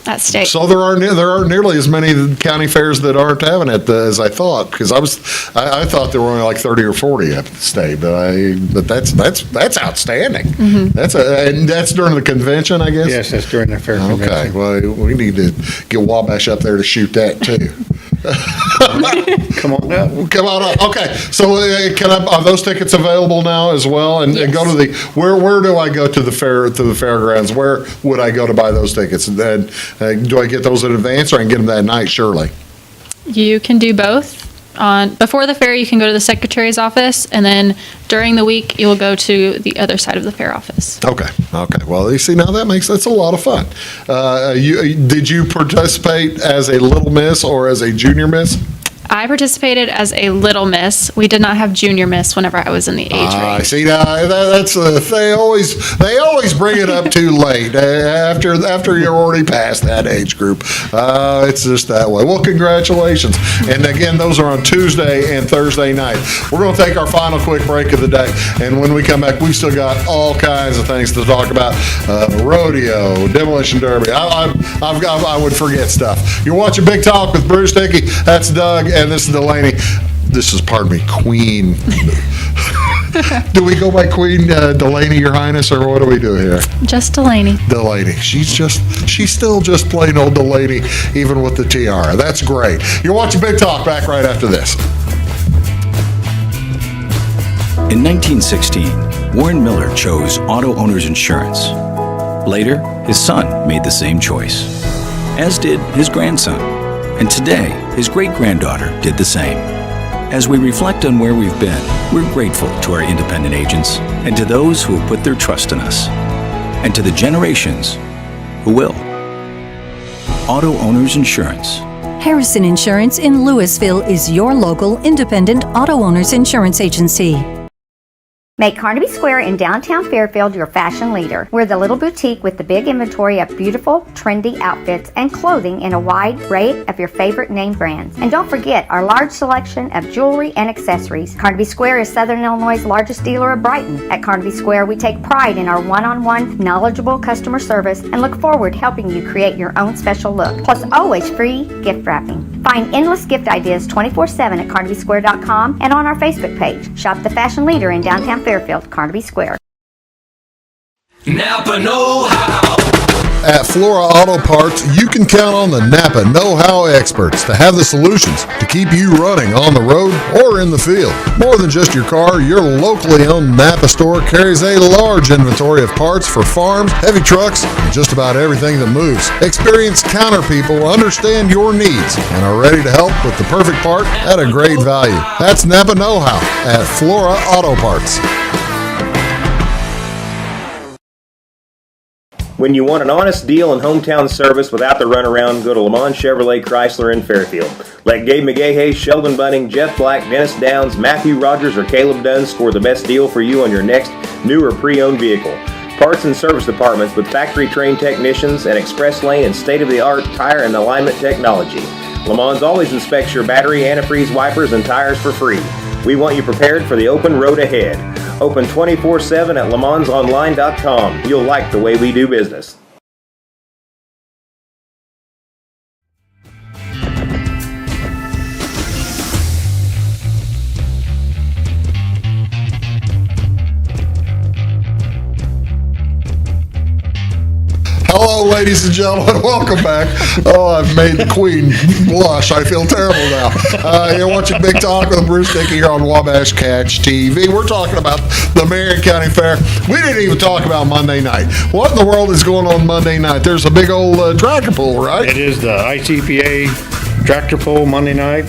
at state. So there aren't nearly as many county fairs that aren't having it as I thought, because I thought there were only like 30 or 40 at the state, but that's outstanding. And that's during the convention, I guess. Yes, that's during the fair Okay, convention. well, we need to get Wabash up there to shoot that too. Come on up. Come on up. Okay, so are those tickets available now as well? And go to the, where do I go to the fairgrounds? Where would I go to buy those tickets? And then, do I get those in advance, or I can get them that night, surely? You can do both. Before the fair, you can go to the secretary's office, and then during the week, you'll go to the other side of the fair office. Okay. Well, you see, now that's a lot of fun. Did you participate as a Little Miss or as a Junior Miss? I participated as a Little Miss. We did not have Junior Miss whenever I was in the age range. See, now that's they always bring it up too late after you're already past that age group. It's just that way. Well, congratulations, and again, those are on Tuesday and Thursday night. We're going to take our final quick break of the day, and when we come back, we've still got all kinds of things to talk about: rodeo, demolition derby. I would forget stuff. You're watching Big Talk with Bruce Dickey. That's Doug. And this is Delaney. This is, pardon me, Queen. Do we go by Queen Delaney, Your Highness, or what do we do here? Just Delaney. Delaney. She's still just plain old Delaney, even with the tiara. That's great. You're watching Big Talk. Back right after this. In 1916, Warren Miller chose Auto Owners Insurance. Later, his son made the same choice, as did his grandson. And today, his great-granddaughter did the same. As we reflect on where we've been, we're grateful to our independent agents and to those who have put their trust in us, and to the generations who will. Auto Owners Insurance. Harrison Insurance in Louisville is your local independent auto owners insurance agency. Make Carnaby Square in downtown Fairfield your fashion leader. We're the little boutique with the big inventory of beautiful, trendy outfits and clothing in a wide array of your favorite name brands. And don't forget our large selection of jewelry and accessories. Carnaby Square is Southern Illinois' largest dealer of Brighton. At Carnaby Square, we take pride in our one-on-one, knowledgeable customer service and look forward to helping you create your own special look. Plus, always free gift wrapping. Find endless gift ideas 24/7 at CarnabySquare.com and on our Facebook page. Shop the fashion leader in downtown Fairfield, Carnaby Square. Napa know-how. At Flora Auto Parts, you can count on the Napa know-how experts to have the solutions to keep you running on the road or in the field. More than just your car, your locally owned Napa store carries a large inventory of parts for farms, heavy trucks, and just about everything that moves. Experienced counter people understand your needs and are ready to help with the perfect part at a great value. That's Napa know-how at Flora Auto Parts. When you want an honest deal and hometown service without the runaround, go to Lamont Chevrolet Chrysler in Fairfield. Let Gabe McGahey, Sheldon Bunning, Jeff Black, Dennis Downs, Matthew Rogers, or Caleb Dunn score the best deal for you on your next new or pre-owned vehicle. Parts and service departments with factory-trained technicians and express lane and state-of-the-art tire and alignment technology. Lamont always inspects your battery, antifreeze, wipers, and tires for free. We want you prepared for the open road ahead. Open 24/7 at LeMansOnline.com. You'll like the way we do business. Hello, ladies and gentlemen. Welcome back. Oh, I've made the Queen blush. I feel terrible now. You're watching Big Talk with Bruce Dickey here on Wabash Catch TV. We're talking about the Marion County Fair. We didn't even talk about Monday night. What in the world is going on Monday night? There's a big old tractor pull, right? It is the ITPA tractor pull Monday night.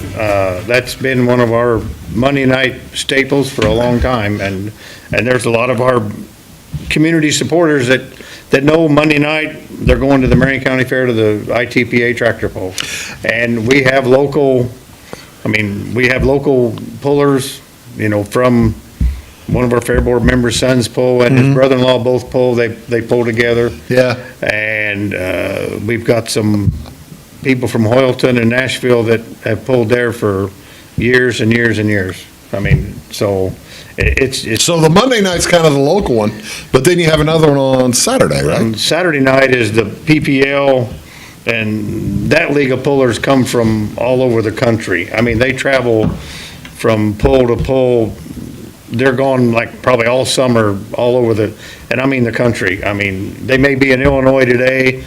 That's been one of our Monday night staples for a long time, and there's a lot of our community supporters that know Monday night they're going to the Marion County Fair to the ITPA tractor pull. And we have local pullers, from one of our Fair Board members' sons pull and his brother-in-law both pull. They pull together. Yeah. And we've got some people from Hoyleton and Nashville that have pulled there for years and years and years. So the Monday night's kind of the local one, but then you have another one on Saturday, right? Saturday night is the PPL, and that league of pullers come from all over the country. They travel from pull to pull. They're gone probably all summer, all over the country. They may be in Illinois today,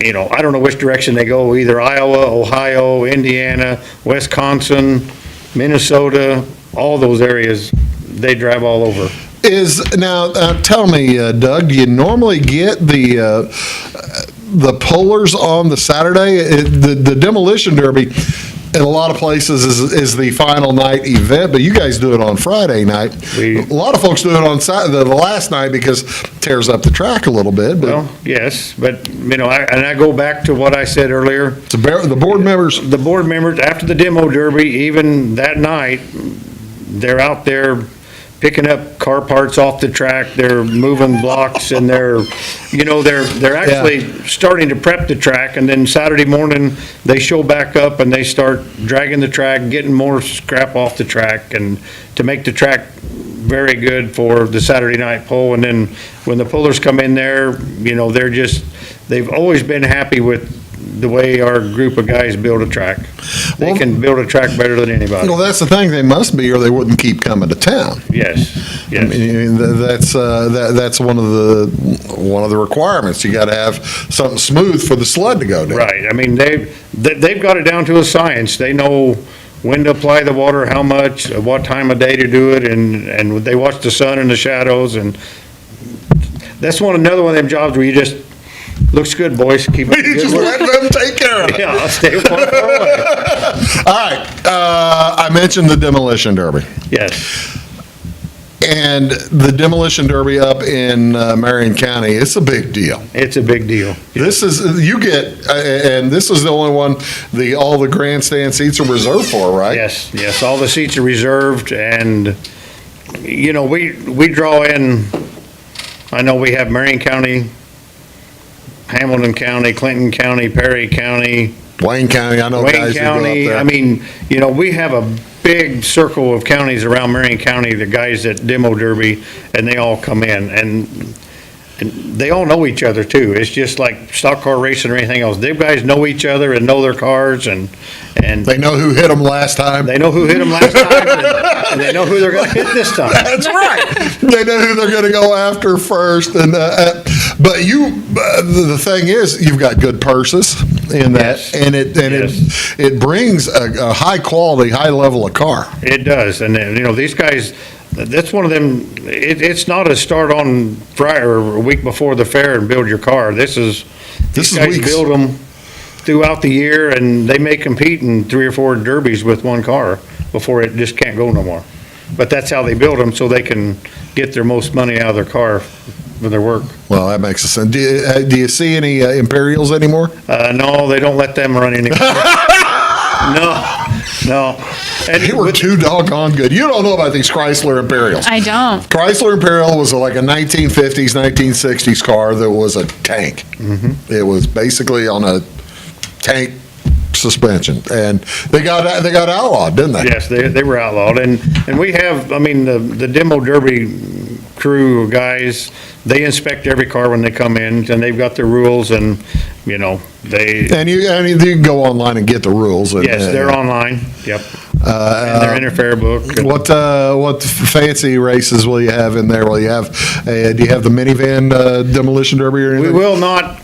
you know, I don't know which direction they go, either Iowa, Ohio, Indiana, Wisconsin, Minnesota, all those areas, they drive all over. Tell me, Doug, do you normally get the pullers on the Saturday? The demolition derby in a lot of places is the final night event, but you guys do it on Friday night. A lot of folks do it on the last night because it tears up the track a little bit. But well, yes, but you know, I go back to what I said earlier. The board members after the demo derby, even that night, they're out there picking up car parts off the track, they're moving blocks, and they're actually starting to prep the track, and then Saturday morning, they show back up and they start dragging the track, getting more scrap off the track, and to make the track very good for the Saturday night pull. And then when the pullers come in there, you know, they've always been happy with the way our group of guys build a track. They can build a track better than anybody. Well, that's the thing. They must be, or they wouldn't keep coming to town. Yes. I mean, that's one of the requirements. You got to have something smooth for the sled to go down. Right. I mean, they've got it down to a science. They know when to apply the water, how much, what time of day to do it, and they watch the sun and the shadows, and that's another one of them jobs where you just looks good, boys. Keep it. You just let them take care of it. Yeah, I'll stay far away. All right. I mentioned the demolition derby. Yes. And the demolition derby up in Marion County, it's a big deal. It's a big deal. This is, and this is the only one, all the grandstand seats are reserved for, right? Yes, all the seats are reserved, and, you know, we draw in, I know we have Marion County, Hamilton County, Clinton County, Perry County. Wayne County, I know guys who go up there. I mean, you know, we have a big circle of counties around Marion County, the guys that demo derby, and they all come in, and they all know each other too. It's just like stock car racing or anything else. Them guys know each other and know their cars, and they know who hit them last time. They know who hit them last time, and they know who they're going to hit this time. That's right. They know who they're going to go after first, and but the thing is, you've got good purses in that, Yes. and it brings a high quality, high level of car. It does, and you know, these guys, that's one of them, it's not a start on Friday or a week before the fair and build your car. These guys weeks. build them throughout the year, and they may compete in 3 or 4 derbies with one car before it just can't go no more. But that's how they build them, so they can get their most money out of their car with their work. Well, that makes sense. Do you see any Imperials anymore? No, they don't let them run anymore. No. And they were too doggone good. You don't know about these Chrysler Imperials. I don't. Chrysler Imperial was like a 1950s, 1960s car that was a tank. Mm-hmm. It was basically on a tank suspension, and they got outlawed, didn't they? Yes, they were outlawed, and we have, I mean, the demo derby crew of guys, they inspect every car when they come in, and they've got their rules, and you know, you can go online and get the rules. Yes, they're online. Yep. And they're in their fair book. What fancy races will you have in there? Will you have? Do you have the minivan demolition derby or anything? We will not.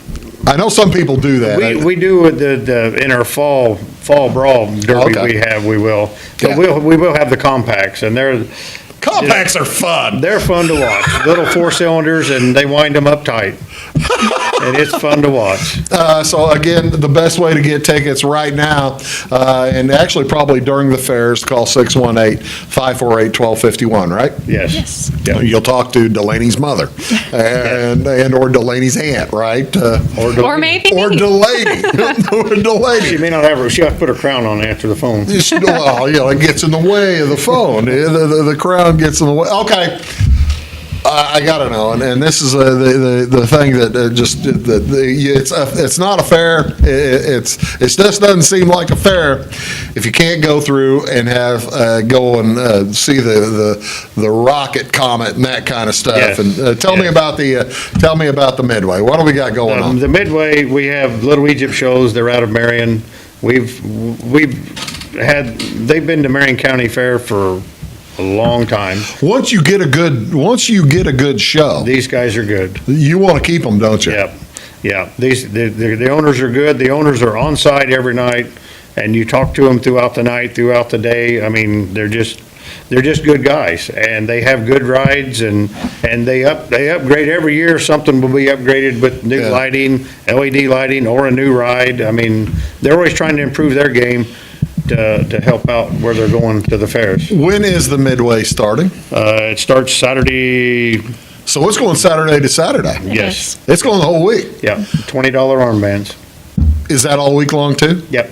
I know some people do that. We do in our fall brawl derby. Okay. We will. But we will have the compacts, and compacts are fun. They're fun to watch. Little 4 cylinders, and they wind them up tight. And it's fun to watch. So again, the best way to get tickets right now, and actually probably during the fairs, call 618-548-1251, right? Yes. Yep. You'll talk to Delaney's mother and or Delaney's aunt, right? Or maybe or Delaney. Or Delaney. She may not have her. She has to put her crown on to answer the phone. Well, it gets in the way of the phone. The crown gets in the way. Okay. I gotta know, and this is the thing that it's not a fair. It just doesn't seem like a fair if you can't go through and have go and see the rocket comet and that kind of stuff. Yes. And tell me about the Midway. What do we got going on? The Midway, we have Little Egypt shows. They're out of Marion. They've been to Marion County Fair for a long time. Once you get a good show, these guys are good. You want to keep them, don't you? Yep. Yeah, the owners are good. The owners are on site every night, and you talk to them throughout the night, throughout the day. I mean, they're just good guys, and they have good rides, and they upgrade every year. Something will be upgraded with new lighting, LED lighting, or a new ride. I mean, they're always trying to improve their game to help out where they're going to the fairs. When is the Midway starting? It starts Saturday. So it's going Saturday to Saturday? Yes. It's going the whole week? Yeah, $20 armbands. Is that all week long too? Yep.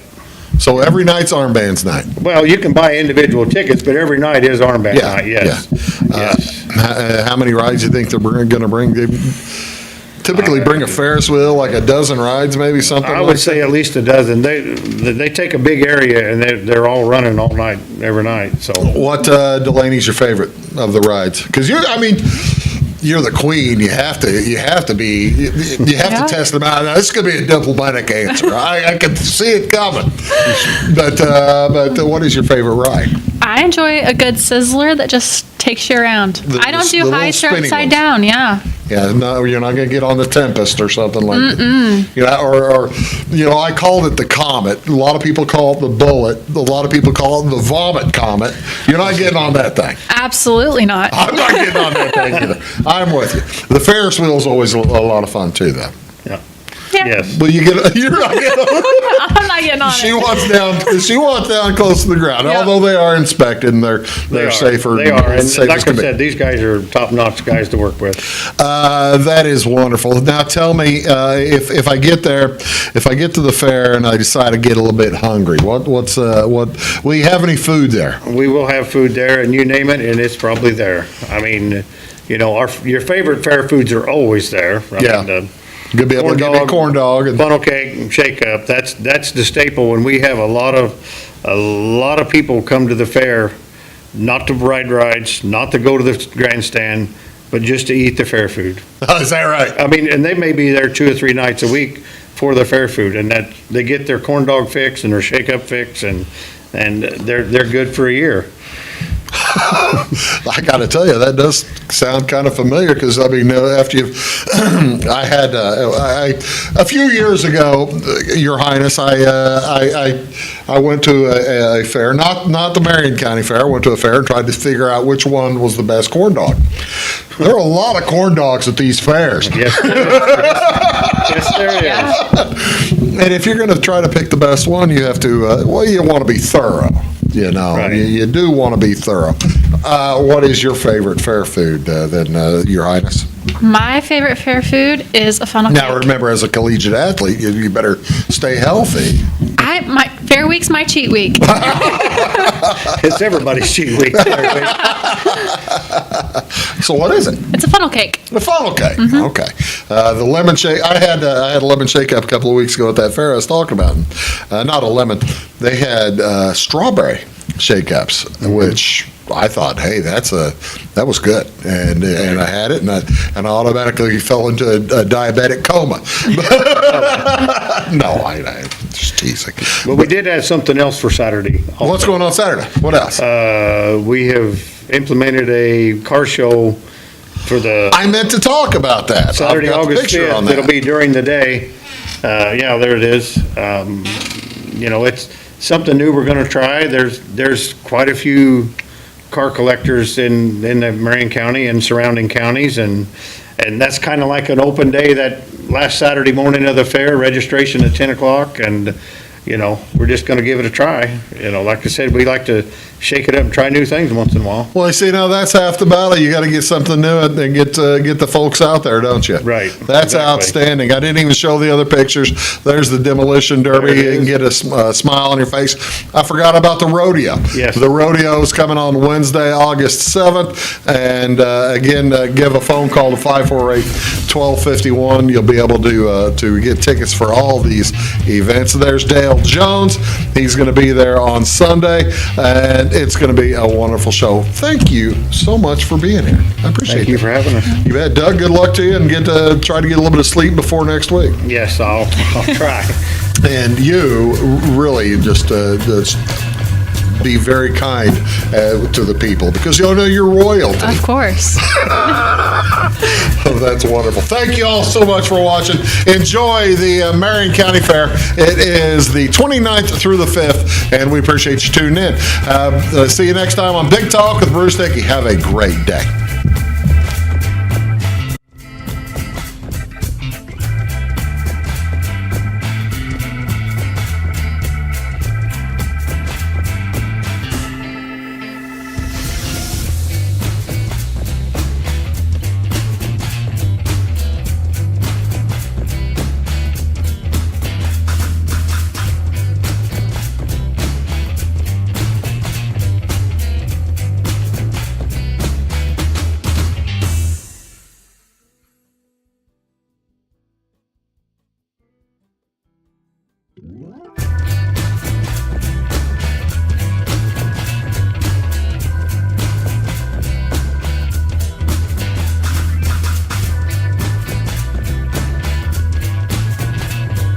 So every night's armbands night? Well, you can buy individual tickets, but every night is armband night, yes. How many rides do you think they're going to bring? They typically bring a Ferris wheel, like a dozen rides, maybe something I like would say at least a dozen. They take a big area, and they're all running all night, every night, so. What, Delaney's your favorite of the rides? Because you're the queen. You have to test them out. Now, this could be a diplomatic answer. I can see it coming. But what is your favorite ride? I enjoy a good sizzler that just takes you around. I don't do high or upside down, yeah. Yeah, no, you're not going to get on the Tempest or something like that. You know, I called it the Comet. A lot of people call it the Bullet. A lot of people call it the Vomit Comet. You're not getting on that thing. Absolutely not. I'm not getting on that thing either. I'm with you. The Ferris wheel is always a lot of fun too, though. Yeah. Yes. But you're not getting on I'm not getting on She it. wants down close to the ground, although they are inspected and they're safer. They are, and safe like as I can be. said, these guys are top-notch guys to work with. That is wonderful. Now tell me, if I get there, if I get to the fair and I decide to get a little bit hungry, what will you have any food there? We will have food there, and you name it, and it's probably there. I mean, you know, your favorite fair foods are always there. Could be able to give me a corn dog and funnel cake and shake up. That's the staple. When we have a lot of people come to the fair, not to ride rides, not to go to the grandstand, but just to eat the fair food. Oh, is that right? I mean, and they may be there 2 or 3 nights a week for the fair food, and that they get their corn dog fix and their shake up fix, and they're good for a year. I got to tell you, that does sound kind of familiar because, I mean, after you've, a few years ago, Your Highness, I went to a fair, not the Marion County Fair. I went to a fair and tried to figure out which one was the best corn dog. There are a lot of corn dogs at these fairs. Yes, there is. And if you're going to try to pick the best one, you have to, you want to be thorough. You know, Right. you do want to be thorough. What is your favorite fair food, then, Your Highness? My favorite fair food is a funnel Now, cake. remember, as a collegiate athlete, you better stay healthy. My fair week's my cheat week. It's everybody's cheat week. So what is it? It's a funnel cake. The funnel cake. Okay. The lemon shake. I had a lemon shake up a couple of weeks ago at that fair I was talking about. Not a lemon. They had strawberry shake ups, which I thought, hey, that was good, and I had it, and I automatically fell into a diabetic coma. No, I just teasing. Well, we did have something else for Saturday. What's going on Saturday? What else? We have implemented a car show for the I meant to talk about that. Saturday, I've got the August picture on 5th. that. It'll be during the day. Yeah, there it is. You know, it's something new we're going to try. There's quite a few car collectors in the Marion County and surrounding counties, and that's kind of like an open day that last Saturday morning of the fair, registration at 10 o'clock, and, you know, we're just going to give it a try. You know, like I said, we like to shake it up and try new things once in a while. Well, you see, now that's half the battle. You got to get something new and get the folks out there, don't you? Right. That's exactly. outstanding. I didn't even show the other pictures. There's the demolition derby. There it You can get a smile on your face. I forgot about the rodeo. Yes. The rodeo is coming on Wednesday, August 7th. And again, give a phone call to 548-1251. You'll be able to get tickets for all these events. There's Dale Jones. He's going to be there on Sunday, and it's going to be a wonderful show. Thank you so much for being here. I appreciate it. Thank you for having us. You bet. Doug, good luck to you, and try to get a little bit of sleep before next week. Yes, I'll try. And you really just be very kind to the people, because you know you're royalty. Of course. that's wonderful. Thank you all so much for watching. Enjoy the Marion County Fair. It is the 29th through the 5th, and we appreciate you tuning in. See you next time on Big Talk with Bruce Dickey. Have a great day.